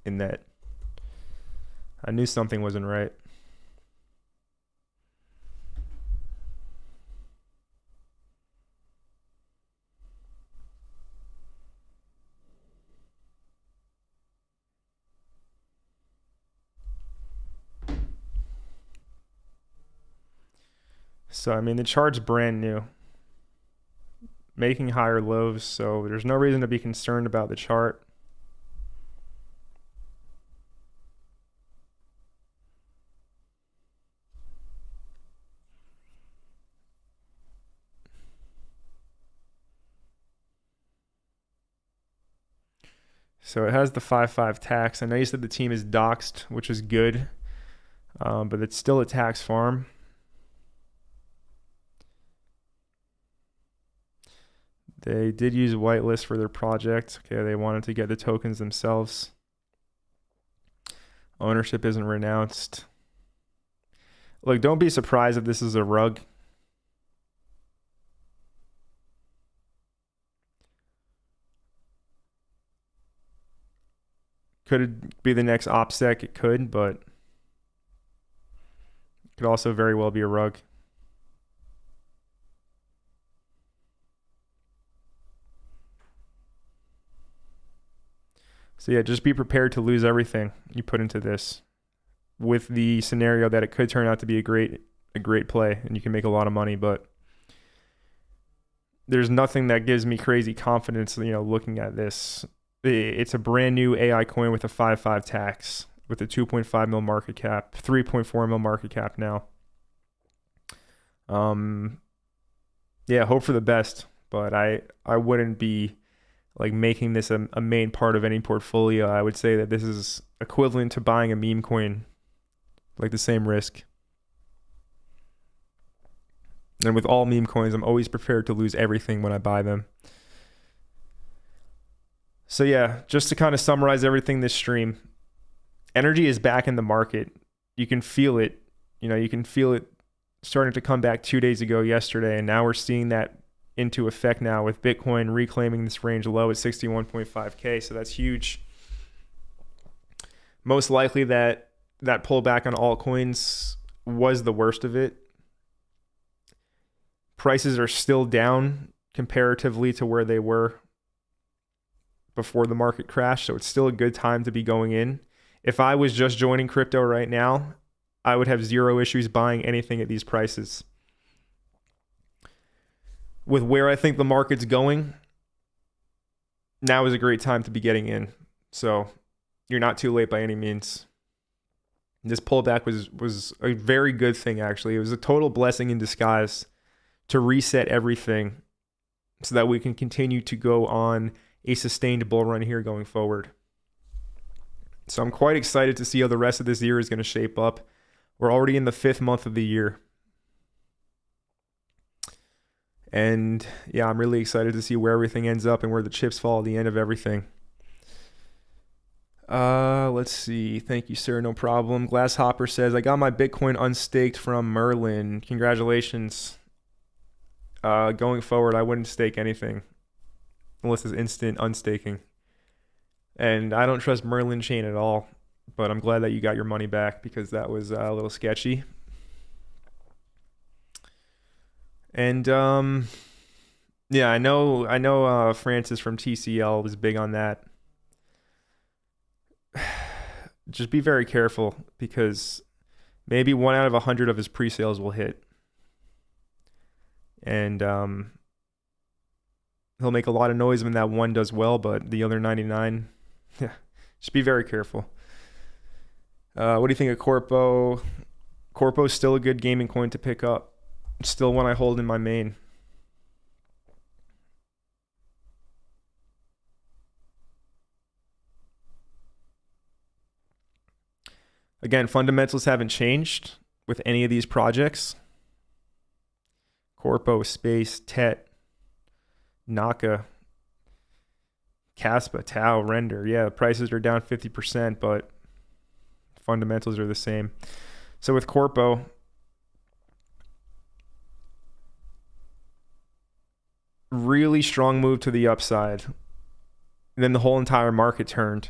in that. I knew something wasn't right. So, I mean, the chart's brand new, making higher lows, so there's no reason to be concerned about the chart. So it has the 5.5 tax. I know you said the team is doxed, which is good, but it's still a tax farm. They did use whitelist for their project. Okay, they wanted to get the tokens themselves. Ownership isn't renounced. Look, don't be surprised if this is a rug. Could it be the next OPSEC? It could, but it could also very well be a rug. So yeah, just be prepared to lose everything you put into this, with the scenario that it could turn out to be a great play and you can make a lot of money. But there's nothing that gives me crazy confidence, looking at this. It's a brand new AI coin with a 5.5 tax, with a 2.5 mil market cap, 3.4 mil market cap now. Yeah, hope for the best, but I wouldn't be like making this a main part of any portfolio. I would say that this is equivalent to buying a meme coin, like the same risk. And with all meme coins, I'm always prepared to lose everything when I buy them. So yeah, just to kind of summarize everything this stream, energy is back in the market. You can feel it. You can feel it starting to come back 2 days ago, yesterday, and now we're seeing that into effect now with Bitcoin reclaiming this range low at 61.5K. So that's huge. Most likely that pullback on altcoins was the worst of it. Prices are still down comparatively to where they were before the market crash, so it's still a good time to be going in. If I was just joining crypto right now, I would have zero issues buying anything at these prices. With where I think the market's going, now is a great time to be getting in. So you're not too late by any means. This pullback was a very good thing, actually. It was a total blessing in disguise to reset everything so that we can continue to go on a sustained bull run here going forward. So I'm quite excited to see how the rest of this year is going to shape up. We're already in the 5th month of the year. And yeah, I'm really excited to see where everything ends up and where the chips fall at the end of everything. Let's see. Thank you, sir. No problem. Glasshopper says, I got my Bitcoin unstaked from Merlin. Congratulations. Going forward, I wouldn't stake anything unless it's instant unstaking. And I don't trust Merlin chain at all, but I'm glad that you got your money back because that was a little sketchy. And yeah, I know Francis from TCL was big on that. Just be very careful because maybe 1 out of 100 of his pre-sales will hit. And he'll make a lot of noise when that one does well, but the other 99, yeah, just be very careful. What do you think of Corpo? Corpo's still a good gaming coin to pick up. It's still one I hold in my main. Again, fundamentals haven't changed with any of these projects. Corpo, Space, TET, Naka, Caspa, Tau, Render. Yeah, the prices are down 50%, but fundamentals are the same. So with Corpo, really strong move to the upside. And then the whole entire market turned.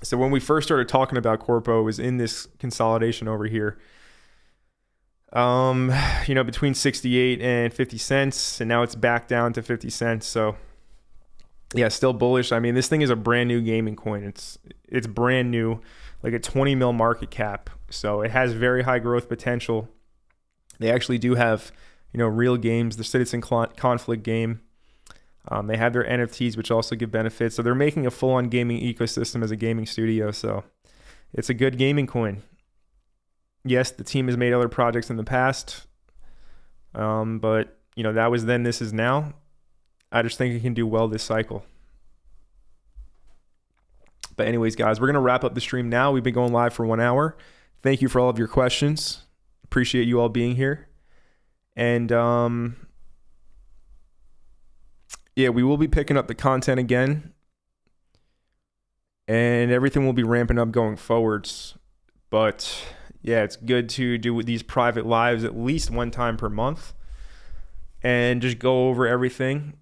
So when we first started talking about Corpo, it was in this consolidation over here. Between 68 and 50 cents, and now it's back down to 50 cents. So yeah, still bullish. I mean, this thing is a brand new gaming coin. It's brand new, like a 20 mil market cap. So it has very high growth potential. They actually do have, real games. The Citizen Conflict game. They have their NFTs, which also give benefits. So they're making a full-on gaming ecosystem as a gaming studio. So it's a good gaming coin. Yes, the team has made other projects in the past, but that was then, this is now. I just think it can do well this cycle. But anyways, guys, we're going to wrap up the stream now. We've been going live for 1 hour. Thank you for all of your questions. Appreciate you all being here. And yeah, we will be picking up the content again. And everything will be ramping up going forwards. But yeah, it's good to do these private lives at least one time per month and just go over everything.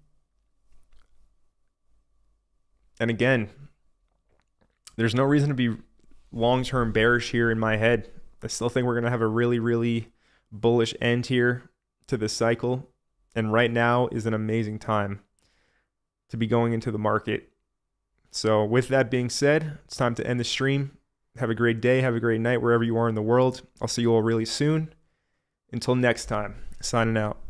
And again, there's no reason to be long-term bearish here in my head. I still think we're going to have a really, really bullish end here to this cycle. And right now is an amazing time to be going into the market. So with that being said, it's time to end the stream. Have a great day. Have a great night wherever you are in the world. I'll see you all really soon. Until next time, signing out.